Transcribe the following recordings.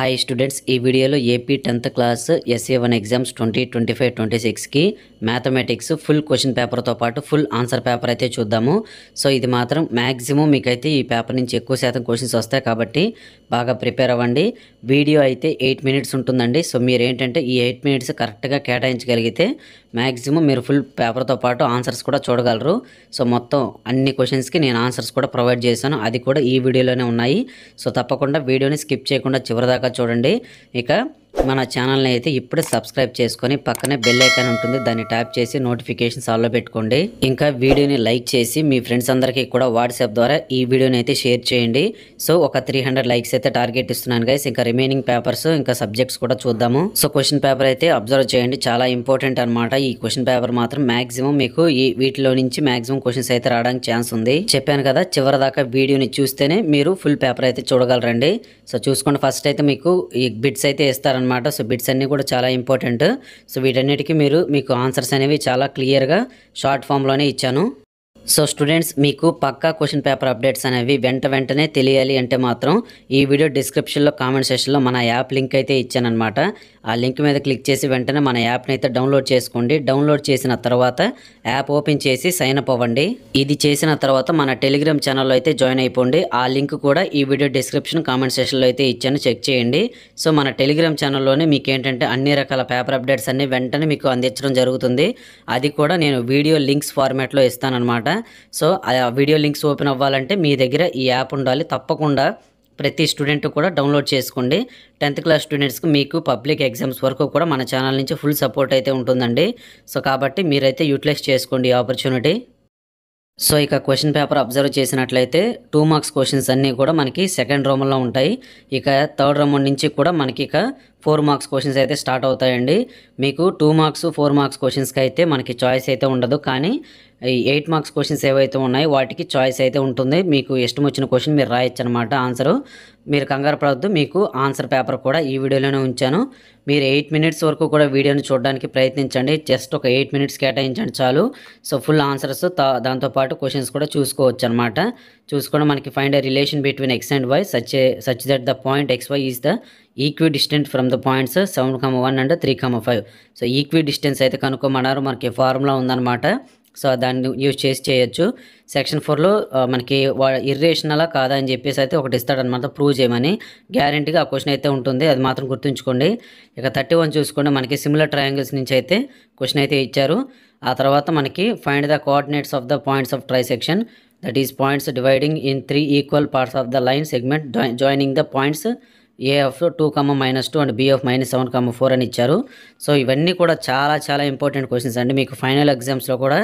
Hi students, ఈ వీడియోలో AP 10th class SA1 exams 2025-26కి మ్యాథమెటిక్స్ ఫుల్ క్వశ్చన్ పేపర్తో పాటు ఫుల్ ఆన్సర్ పేపర్ అయితే చూద్దాము. సో ఇది మాత్రం మ్యాక్సిమం మీకైతే ఈ పేపర్ నుంచి ఎక్కువ శాతం క్వశ్చన్స్ వస్తాయి కాబట్టి బాగా ప్రిపేర్ అవ్వండి. వీడియో అయితే 8 minutes ఉంటుందండి. సో మీరు ఏంటంటే ఈ 8 minutes కరెక్ట్గా కేటాయించగలిగితే మ్యాక్సిమం మీరు ఫుల్ పేపర్తో పాటు ఆన్సర్స్ కూడా చూడగలరు. సో మొత్తం అన్ని క్వశ్చన్స్కి నేను ఆన్సర్స్ కూడా ప్రొవైడ్ చేశాను, అది కూడా ఈ వీడియోలోనే ఉన్నాయి. సో తప్పకుండా వీడియోని స్కిప్ చేయకుండా చివరిదాకా చూడండి. ఇక మన ఛానల్ని అయితే ఇప్పుడే సబ్స్క్రైబ్ చేసుకొని పక్కనే బెల్ ఐకాన్ ఉంటుంది, దాన్ని ట్యాప్ చేసి నోటిఫికేషన్స్ ఆల్లో పెట్టుకోండి. ఇంకా వీడియోని లైక్ చేసి మీ ఫ్రెండ్స్ అందరికీ కూడా వాట్సాప్ ద్వారా ఈ వీడియోని అయితే షేర్ చేయండి. సో ఒక 300 లైక్స్ అయితే టార్గెట్ ఇస్తున్నాను గైస్. ఇంకా రిమైనింగ్ పేపర్స్ ఇంకా సబ్జెక్ట్స్ కూడా చూద్దాము. సో క్వశ్చన్ పేపర్ అయితే అబ్జర్వ్ చేయండి, చాలా ఇంపార్టెంట్ అనమాట. ఈ క్వశ్చన్ పేపర్ మాత్రం మాక్సిమం మీకు ఈ వీటిలో నుంచి మాక్సిమం క్వశ్చన్స్ అయితే రావడానికి ఛాన్స్ ఉంది. చెప్పాను కదా, చివరి దాకా వీడియోని చూస్తేనే మీరు ఫుల్ పేపర్ అయితే చూడగలరండి. సో చూసుకోండి, ఫస్ట్ అయితే మీకు ఈ బిట్స్ అయితే ఇస్తారనమాట. సో బిట్స్ అన్నీ కూడా చాలా ఇంపార్టెంట్. సో వీటన్నిటికీ మీకు ఆన్సర్స్ అనేవి చాలా క్లియర్గా షార్ట్ ఫామ్లోనే ఇచ్చాను. సో స్టూడెంట్స్, మీకు పక్కా క్వశ్చన్ పేపర్ అప్డేట్స్ అనేవి వెంటనే తెలియాలి అంటే మాత్రం ఈ వీడియో డిస్క్రిప్షన్లో కామెంట్ సెక్షన్లో మన యాప్ లింక్ అయితే ఇచ్చానమాట. ఆ లింక్ మీద క్లిక్ చేసి వెంటనే మన యాప్ని అయితే డౌన్లోడ్ చేసుకోండి. డౌన్లోడ్ చేసిన తర్వాత యాప్ ఓపెన్ చేసి సైన్ అప్ అవ్వండి. ఇది చేసిన తర్వాత మన టెలిగ్రామ్ ఛానల్లో అయితే జాయిన్ అయిపోండి. ఆ లింక్ కూడా ఈ వీడియో డిస్క్రిప్షన్ కామెంట్ సెక్షన్లో అయితే ఇచ్చాను, చెక్ చేయండి. సో మన టెలిగ్రామ్ ఛానల్లోనే మీకు ఏంటంటే అన్ని రకాల పేపర్ అప్డేట్స్ అన్ని వెంటనే మీకు అందించడం జరుగుతుంది. అది కూడా నేను వీడియో లింక్స్ ఫార్మాట్లో ఇస్తానన్నమాట. సో ఆ వీడియో లింక్స్ ఓపెన్ అవ్వాలంటే మీ దగ్గర ఈ యాప్ ఉండాలి. తప్పకుండా ప్రతి స్టూడెంట్ కూడా డౌన్లోడ్ చేసుకోండి. 10th క్లాస్ స్టూడెంట్స్కి మీకు పబ్లిక్ ఎగ్జామ్స్ వరకు కూడా మన ఛానల్ నుంచి ఫుల్ సపోర్ట్ అయితే ఉంటుందండి. సో కాబట్టి మీరైతే యూటిలైజ్ చేసుకోండి ఈ ఆపర్చునిటీ. సో ఇక క్వశ్చన్ పేపర్ అబ్జర్వ్ చేసినట్లయితే 2 మార్క్స్ క్వశ్చన్స్ అన్నీ కూడా మనకి సెకండ్ రౌండ్లో ఉంటాయి. ఇక థర్డ్ రౌండ్ నుంచి కూడా మనకి ఇక 4 మార్క్స్ క్వశ్చన్స్ అయితే స్టార్ట్ అవుతాయండి. మీకు 2 మార్క్స్ 4 మార్క్స్ క్వశ్చన్స్కి అయితే మనకి చాయిస్ అయితే ఉండదు, కానీ ఈ 8 మార్క్స్ క్వశ్చన్స్ ఏవైతే ఉన్నాయో వాటికి చాయిస్ అయితే ఉంటుంది. మీకు ఇష్టం వచ్చిన క్వశ్చన్ మీరు రాయొచ్చు అనమాట ఆన్సరు. మీరు కంగారు పడద్దు, మీకు ఆన్సర్ పేపర్ కూడా ఈ వీడియోలోనే ఉంచాను. మీరు 8 minutes వరకు కూడా వీడియోని చూడడానికి ప్రయత్నించండి. జస్ట్ ఒక 8 minutes కేటాయించండి చాలు. సో ఫుల్ ఆన్సర్స్ దాంతోపాటు క్వశ్చన్స్ కూడా చూసుకోవచ్చు అనమాట. చూసుకొని మనకి find a relation between x and y such that the point x y is the equidistant from the points 7,1 and 3,5. So equidistance అయితే కనుక్కోమన్నారు. మనకి ఫార్ములా ఉందన్నమాట. సో దాన్ని యూజ్ చేసి చేయొచ్చు. సెక్షన్ 4లో మనకి ఇర్రేషనలా కాదా అని చెప్పేసి అయితే ఒకటి ఇస్తాడనమాట, ప్రూవ్ చేయమని. గ్యారెంటీగా ఆ క్వశ్చన్ అయితే ఉంటుంది, అది మాత్రం గుర్తుంచుకోండి. ఇక 31 చూసుకోండి, మనకి సిమిలర్ ట్రయాంగిల్స్ నుంచి అయితే క్వశ్చన్ అయితే ఇచ్చారు. ఆ తర్వాత మనకి find the coordinates of the points of trisection, that is points dividing in 3 equal parts of the line segment joining the points A of 2, -2 and B of -7, 4 అని ఇచ్చారు. సో ఇవన్నీ కూడా చాలా ఇంపార్టెంట్ క్వశ్చన్స్ అండి. మీకు ఫైనల్ ఎగ్జామ్స్లో కూడా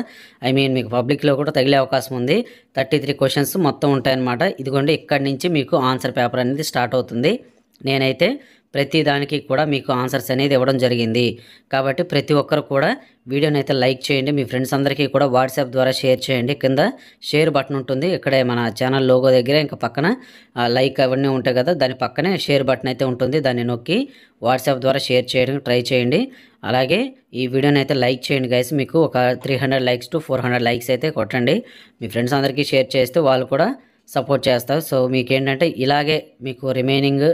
మీకు పబ్లిక్లో కూడా తగిలే అవకాశం ఉంది. 33 క్వశ్చన్స్ మొత్తం ఉంటాయన్నమాట. ఇదిగోండి, ఇక్కడి నుంచి మీకు ఆన్సర్ పేపర్ అనేది స్టార్ట్ అవుతుంది. నేనైతే ప్రతి దానికి కూడా మీకు ఆన్సర్స్ అనేది ఇవ్వడం జరిగింది. కాబట్టి ప్రతి ఒక్కరు కూడా వీడియోని అయితే లైక్ చేయండి. మీ ఫ్రెండ్స్ అందరికీ కూడా వాట్సాప్ ద్వారా షేర్ చేయండి. కింద షేర్ బటన్ ఉంటుంది, ఇక్కడే మన ఛానల్ లోగో దగ్గర ఇంకా పక్కన లైక్ అవన్నీ ఉంటాయి కదా, దాని పక్కనే షేర్ బటన్ అయితే ఉంటుంది. దాన్ని నొక్కి వాట్సాప్ ద్వారా షేర్ చేయడానికి ట్రై చేయండి. అలాగే ఈ వీడియోని అయితే లైక్ చేయండి గైస్. మీకు ఒక 300 likes to 400 likes అయితే కొట్టండి. మీ ఫ్రెండ్స్ అందరికీ షేర్ చేస్తే వాళ్ళు కూడా సపోర్ట్ చేస్తారు. సో మీకు ఏంటంటే ఇలాగే మీకు రిమైనింగ్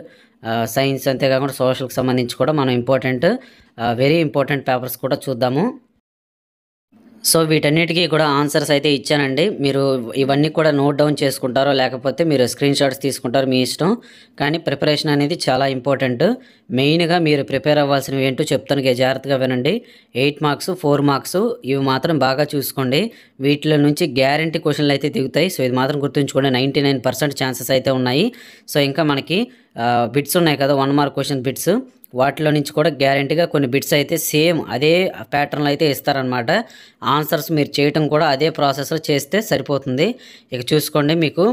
సైన్స్ అంతేకాకుండా సోషల్కి సంబంధించి కూడా మనం వెరీ ఇంపార్టెంట్ పేపర్స్ కూడా చూద్దాము. సో వీటన్నిటికీ కూడా ఆన్సర్స్ అయితే ఇచ్చానండి. మీరు ఇవన్నీ కూడా నోట్ డౌన్ చేసుకుంటారో లేకపోతే మీరు స్క్రీన్ షాట్స్ తీసుకుంటారో మీ ఇష్టం, కానీ ప్రిపరేషన్ అనేది చాలా ఇంపార్టెంట్. మెయిన్గా మీరు ప్రిపేర్ అవ్వాల్సినవి ఏంటో చెప్తాను, జాగ్రత్తగా వినండి. 8 మార్క్స్ 4 మార్క్స్ ఇవి మాత్రం బాగా చూసుకోండి. వీటిలో నుంచి గ్యారంటీ క్వశ్చన్లు అయితే దిగుతాయి. సో ఇది మాత్రం గుర్తుంచుకోండి, 99% ఛాన్సెస్ అయితే ఉన్నాయి. సో ఇంకా మనకి బిట్స్ ఉన్నాయి కదా, 1 mark క్వశ్చన్ బిట్స్, వాటిలో నుంచి కూడా గ్యారంటీగా కొన్ని బిట్స్ అయితే సేమ్ అదే ప్యాటర్న్లో అయితే ఇస్తారనమాట. ఆన్సర్స్ మీరు చేయటం కూడా అదే ప్రాసెస్లో చేస్తే సరిపోతుంది. ఇక చూసుకోండి, మీకు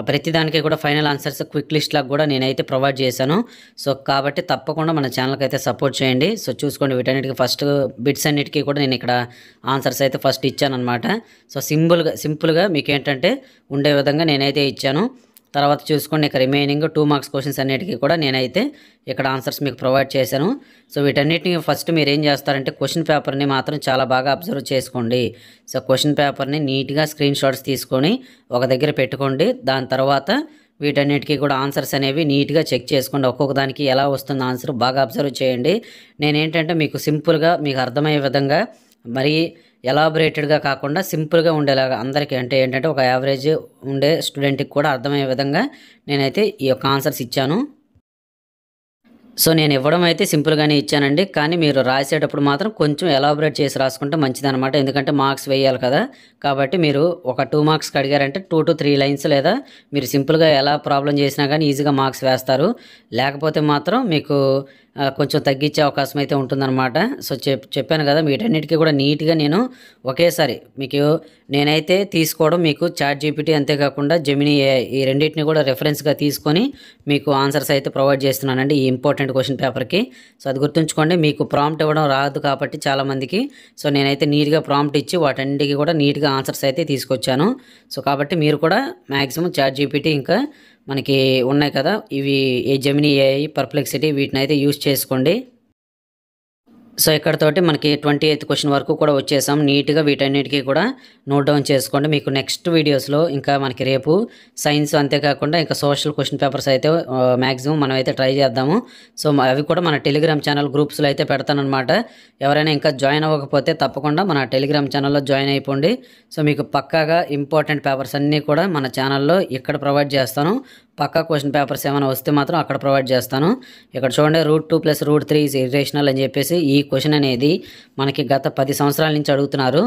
ప్రతిదానికి కూడా ఫైనల్ ఆన్సర్స్ క్విక్ లిస్ట్ లాగా కూడా నేనైతే ప్రొవైడ్ చేశాను. సో కాబట్టి తప్పకుండా మన ఛానల్కి అయితే సపోర్ట్ చేయండి. సో చూసుకోండి, వీటన్నిటికీ ఫస్ట్ బిట్స్ అన్నిటికీ కూడా నేను ఇక్కడ ఆన్సర్స్ అయితే ఫస్ట్ ఇచ్చాను అనమాట. సో సింపుల్గా మీకు ఏంటంటే ఉండే విధంగా నేనైతే ఇచ్చాను. తర్వాత చూసుకోండి, ఇక రిమైనింగ్ 2 మార్క్స్ క్వశ్చన్స్ అన్నిటికీ కూడా నేనైతే ఇక్కడ ఆన్సర్స్ మీకు ప్రొవైడ్ చేశాను. సో వీటన్నిటిని ఫస్ట్ మీరు ఏం చేస్తారంటే క్వశ్చన్ పేపర్ని మాత్రం చాలా బాగా అబ్జర్వ్ చేసుకోండి. సో క్వశ్చన్ పేపర్ని నీట్గా స్క్రీన్ షాట్స్ తీసుకొని ఒక దగ్గర పెట్టుకోండి. దాని తర్వాత వీటన్నిటికీ కూడా ఆన్సర్స్ అనేవి నీట్గా చెక్ చేసుకోండి. ఒక్కొక్క దానికి ఎలా వస్తుంది ఆన్సర్ బాగా అబ్జర్వ్ చేయండి. నేనేంటంటే మీకు సింపుల్గా మీకు అర్థమయ్యే విధంగా మరి ఎలాబొరేటెడ్గా కాకుండా సింపుల్గా ఉండేలాగా అందరికీ అంటే ఏంటంటే ఒక యావరేజ్ ఉండే స్టూడెంట్కి కూడా అర్థమయ్యే విధంగా నేనైతే ఈ యొక్క ఆన్సర్స్ ఇచ్చాను. సో నేను ఇవ్వడం అయితే సింపుల్గానే ఇచ్చానండి. కానీ మీరు రాసేటప్పుడు మాత్రం కొంచెం ఎలాబొరేట్ చేసి రాసుకుంటే మంచిదన్నమాట. ఎందుకంటే మార్క్స్ వేయాలి కదా. కాబట్టి మీరు ఒక 2 మార్క్స్కి అడిగారంటే 2 to 3 లైన్స్ లేదా మీరు సింపుల్గా ఎలా ప్రాబ్లం చేసినా కానీ ఈజీగా మార్క్స్ వేస్తారు. లేకపోతే మాత్రం మీకు కొంచెం తగ్గించే అవకాశం అయితే ఉంటుందన్నమాట. సో చెప్పాను కదా వీటన్నిటికీ కూడా నీట్గా నేను ఒకేసారి మీకు నేనైతే తీసుకోవడం మీకు చాట్ జీపీటీ అంతేకాకుండా జెమినీ ఏఐ ఈ రెండింటిని కూడా రెఫరెన్స్గా తీసుకొని మీకు ఆన్సర్స్ అయితే ప్రొవైడ్ చేస్తున్నానండి ఈ ఇంపార్టెంట్ క్వశ్చన్ పేపర్కి. సో అది గుర్తుంచుకోండి. మీకు ప్రాంప్ట్ ఇవ్వడం రాదు కాబట్టి చాలామందికి సో నేనైతే నీట్గా ప్రాంప్ట్ ఇచ్చి వాటన్నిటికీ కూడా నీట్గా ఆన్సర్స్ అయితే తీసుకొచ్చాను. సో కాబట్టి మీరు కూడా మ్యాక్సిమం చాట్ జీపీటీ ఇంకా మనకి ఉన్నాయి కదా ఇవి జెమినీ ఏఐ పర్ప్లెక్సిటీ వీటిని అయితే యూజ్ చేసుకోండి. సో ఇక్కడతోటి మనకి 28th క్వశ్చన్ వరకు కూడా వచ్చేసాం. నీట్గా వీటన్నిటికీ కూడా నోట్ డౌన్ చేసుకోండి. మీకు నెక్స్ట్ వీడియోస్లో ఇంకా మనకి రేపు సైన్స్ అంతేకాకుండా ఇంకా సోషల్ క్వశ్చన్ పేపర్స్ అయితే మ్యాక్సిమం మనం అయితే ట్రై చేద్దాము. సో అవి కూడా మన టెలిగ్రామ్ ఛానల్ గ్రూప్స్లో అయితే పెడతానమాట. ఎవరైనా ఇంకా జాయిన్ అవ్వకపోతే తప్పకుండా మన టెలిగ్రామ్ ఛానల్లో జాయిన్ అయిపోండి. సో మీకు పక్కాగా ఇంపార్టెంట్ పేపర్స్ అన్నీ కూడా మన ఛానల్లో ఇక్కడ ప్రొవైడ్ చేస్తాను. పక్కా క్వశ్చన్ పేపర్స్ ఏమైనా వస్తే మాత్రం అక్కడ ప్రొవైడ్ చేస్తాను. ఇక్కడ చూడండి √2 + √3 ఈజ్ ఇర్రేషనల్ అని చెప్పేసి ఈ క్వశ్చన్ అనేది మనకి గత 10 సంవత్సరాల నుంచి అడుగుతున్నారు.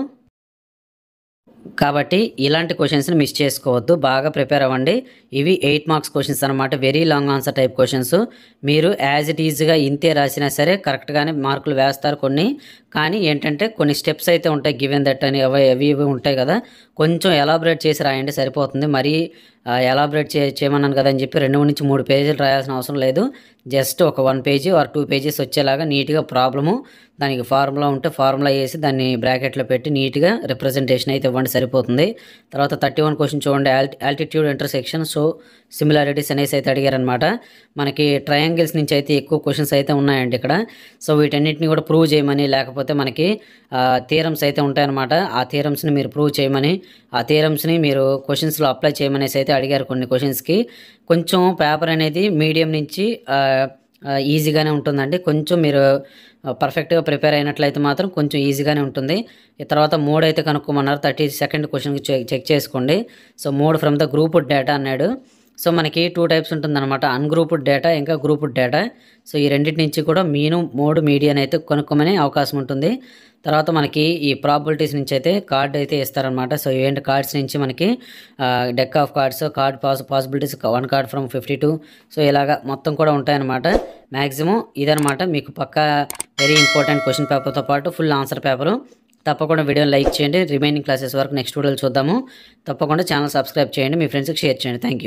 కాబట్టి ఇలాంటి క్వశ్చన్స్ని మిస్ చేసుకోవద్దు. బాగా ప్రిపేర్ అవ్వండి. ఇవి 8 మార్క్స్ క్వశ్చన్స్ అనమాట. Very long answer type questions. మీరు యాజ్ ఇట్ ఈజ్గా ఇంతే రాసినా సరే కరెక్ట్గానే మార్కులు వేస్తారు కొన్ని. కానీ ఏంటంటే కొన్ని స్టెప్స్ అయితే ఉంటాయి గివెన్ దట్ అని అవి ఉంటాయి కదా. కొంచెం ఎలాబొరేట్ చేసి రాయండి సరిపోతుంది. మరీ ఎలాబొరేట్ చేయమన్నాను కదా అని చెప్పి 2 నుంచి 3 పేజీలు రాయాల్సిన అవసరం లేదు. జస్ట్ ఒక 1 పేజీ ఆర్ 2 పేజెస్ వచ్చేలాగా నీట్గా ప్రాబ్లము దానికి ఫార్ములా ఉంటే ఫార్ములా వేసి దాన్ని బ్రాకెట్లో పెట్టి నీట్గా రిప్రజెంటేషన్ అయితే ఇవ్వండి సరిపోతుంది. తర్వాత 31 క్వశ్చన్ చూడండి. ఆల్టిట్యూడ్ ఇంటర్సెక్షన్ సో సిమిలారిటీస్ అనేసి అయితే అడిగారనమాట. మనకి ట్రయాంగిల్స్ నుంచి అయితే ఎక్కువ క్వశ్చన్స్ అయితే ఉన్నాయండి ఇక్కడ. సో వీటన్నిటిని కూడా ప్రూవ్ చేయమని లేకపోతే మనకి థియరమ్స్ అయితే ఉంటాయన్నమాట. ఆ థియరమ్స్ని మీరు ప్రూవ్ చేయమని ఆ థియరమ్స్ని మీరు క్వశ్చన్స్లో అప్లై చేయమనేసి అయితే అడిగారు కొన్ని క్వశ్చన్స్కి. కొంచెం పేపర్ అనేది మీడియం నుంచి ఈజీగానే ఉంటుందండి. కొంచెం మీరు పర్ఫెక్ట్గా ప్రిపేర్ అయినట్లయితే మాత్రం కొంచెం ఈజీగానే ఉంటుంది. ఈ తర్వాత 3 అయితే కనుక్కోమన్నారు. 32nd క్వశ్చన్కి చెక్ చేసుకోండి. So 3 from the grouped data అన్నాడు. సో మనకి 2 టైప్స్ ఉంటుందన్నమాట. అన్గ్రూప్డ్ డేటా ఇంకా గ్రూప్డ్ డేటా. సో ఈ రెండింటి నుంచి కూడా మీను మోడ్ మీడియన్ అయితే కొనుక్కోమనే అవకాశం ఉంటుంది. తర్వాత మనకి ఈ ప్రాబిలిటీస్ నుంచి అయితే కార్డ్ అయితే ఇస్తారనమాట. సో ఏంటి కార్డ్స్ నుంచి మనకి deck of cards card possibilities 1 card from 52 so ఇలాగా మొత్తం కూడా ఉంటాయన్నమాట. మ్యాక్సిమం ఇదనమాట మీకు పక్కా వెరీ ఇంపార్టెంట్ క్వశ్చన్ పేపర్తో పాటు ఫుల్ ఆన్సర్ పేపరు. తప్పకుండా వీడియోని లైక్ చేయండి. రిమైనింగ్ క్లాసెస్ వరకు నెక్స్ట్ వీడియోలో చూద్దాము. తప్పకుండా ఛానల్ సబ్స్క్రైబ్ చేయండి. మీ ఫ్రెండ్స్కి షేర్ చేయండి. Thank you.